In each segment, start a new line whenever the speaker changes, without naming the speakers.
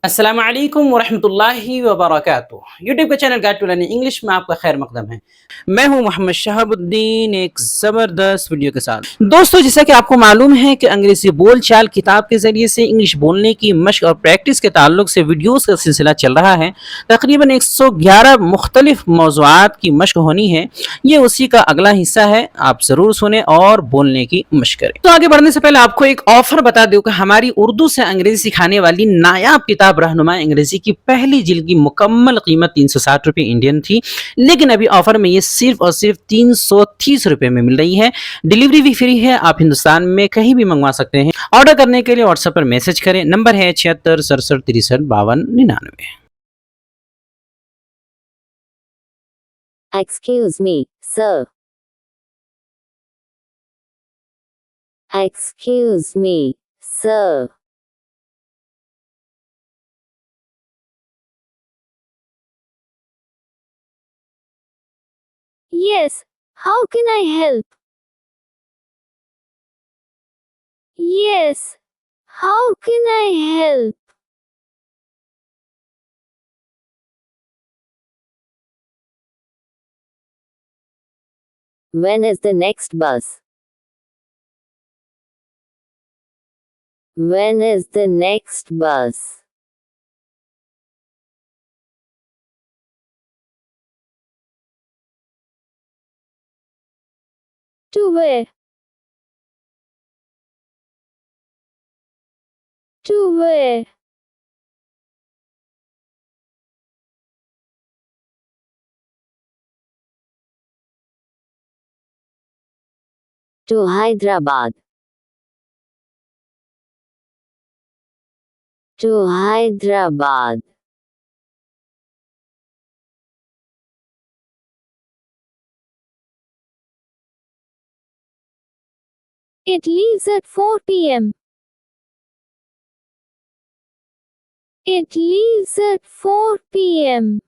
अस्सलाम वालेकुम वरहमतुल्लाहि वबरकातुह। यूट्यूब का channel guide to learning English में आपका खैर मकदम है। मैं हूं मोहम्मद शहाबुद्दीन एक ज़बरदस्त वीडियो के साथ। दोस्तों, जैसा कि आपको मालूम है कि अंग्रेजी बोल चाल किताब के ज़रिए से इंग्लिश बोलने की मशक और प्रैक्टिस के ताल्लुक से वीडियोस का सिलसिला चल रहा है। तकरीबन 111 मुख्तलिफ मौज़ूआत की मशक होनी है। ये उसी का अगला हिस्सा है। आप ज़रूर सुने और बोलने की मशक करें। तो आगे बढ़ने से पहले आपको एक ऑफर बता दूं कि हमारी उर्दू से अंग्रेजी सिखाने वाली नायाब किताब रहनुमाए अंग्रेजी की पहली जिल्द की मुकम्मल कीमत 360 रुपये इंडियन थी, लेकिन अभी ऑफर में ये सिर्फ और सिर्फ 330 रुपये में मिल रही है। डिलीवरी भी फ्री है। आप हिंदुस्तान में कहीं भी मंगवा सकते हैं। ऑर्डर करने के लिए व्हाट्सएप पर मैसेज करें। नंबर है 76 67 63 52 99।
Excuse me, sir. Excuse me, sir. Yes, how can I help? Yes, how can I help? When is the next bus? When is the next bus? To where? To where? To Hyderabad. To Hyderabad. It leaves at 4 p.m. It leaves at 4 p.m.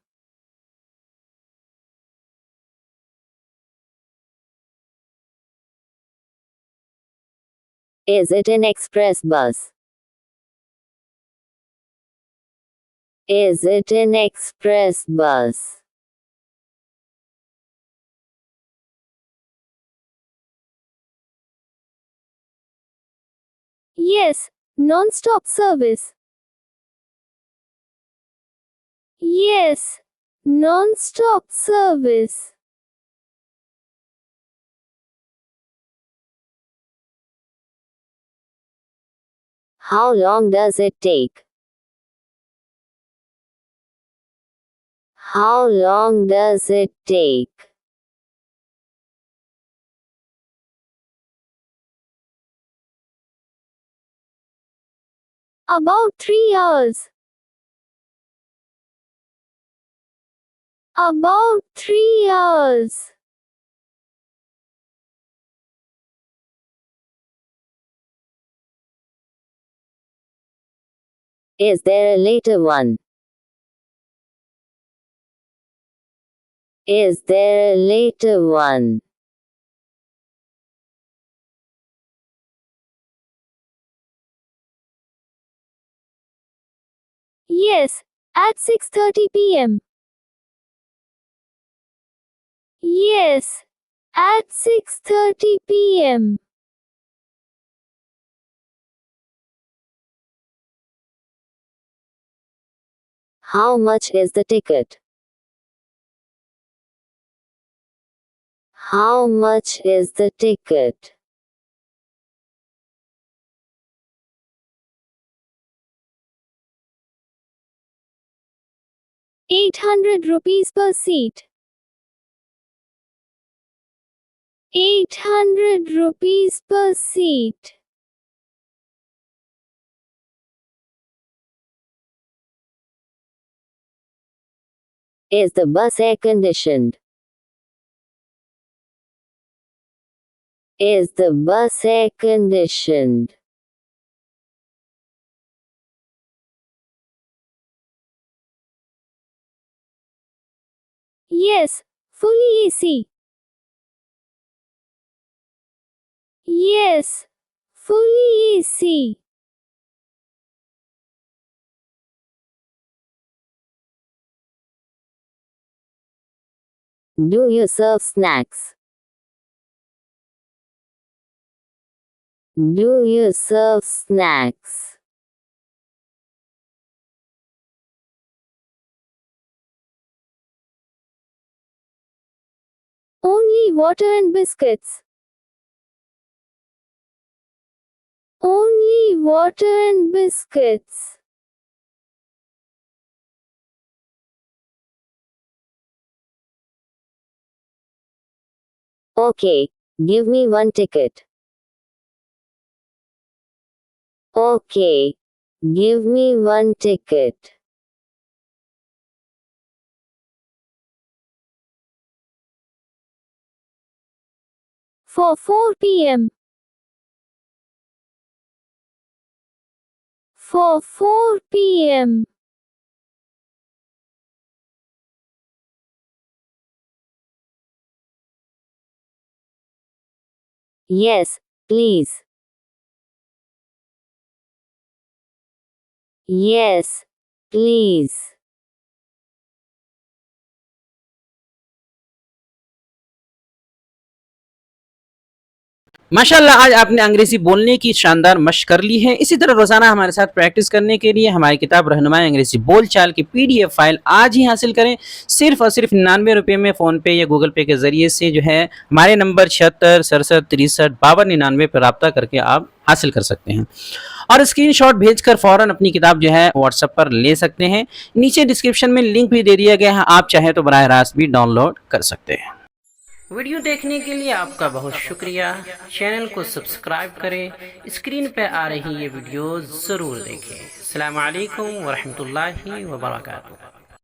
Is it an express bus? Is it an express bus? Yes, non-stop service. Yes, non-stop service. How long does it take? How long does it take? About 3 hours. About 3 hours. Is there a later one? Is there a later one? Yes, at 6:30 p.m. Yes, at 6:30 p.m. How much is the ticket? How much is the ticket? ₹800 per seat. ₹800 per seat. Is the bus air conditioned? Is the bus air conditioned? Yes, fully AC. Yes, fully AC. Do you serve snacks? Do you serve snacks? Only water and biscuits. Only water and biscuits. Okay, give me one ticket. Okay, give me one ticket. For 4 p.m. For 4 p.m. Yes, please. Yes, please.
माशाल्लाह आज आपने अंग्रेजी बोलने की शानदार मशक कर ली है। इसी तरह रोजाना हमारे साथ प्रैक्टिस करने के लिए हमारी किताब रहनुमाए अंग्रेजी बोल चाल की PDF फाइल आज ही हासिल करें। सिर्फ और सिर्फ 99 रुपये में फ़ोन पे या गूगल पे के ज़रिए से जो है हमारे नंबर 76 67 63 52 99 पर रब्ता करके आप हासिल कर सकते हैं और स्क्रीनशॉट भेजकर फ़ौरन अपनी किताब जो है व्हाट्सएप पर ले सकते हैं। नीचे डिस्क्रिप्शन में लिंक भी दे दिया गया है, आप चाहें तो बराह रास्त भी डाउनलोड कर सकते हैं। वीडियो देखने के लिए आपका बहुत शुक्रिया। चैनल को सब्सक्राइब करें, स्क्रीन पर आ रही ये वीडियो ज़रूर देखें। अस्सलामु अलैकुम व रहमतुल्लाहि व बरकातुहू।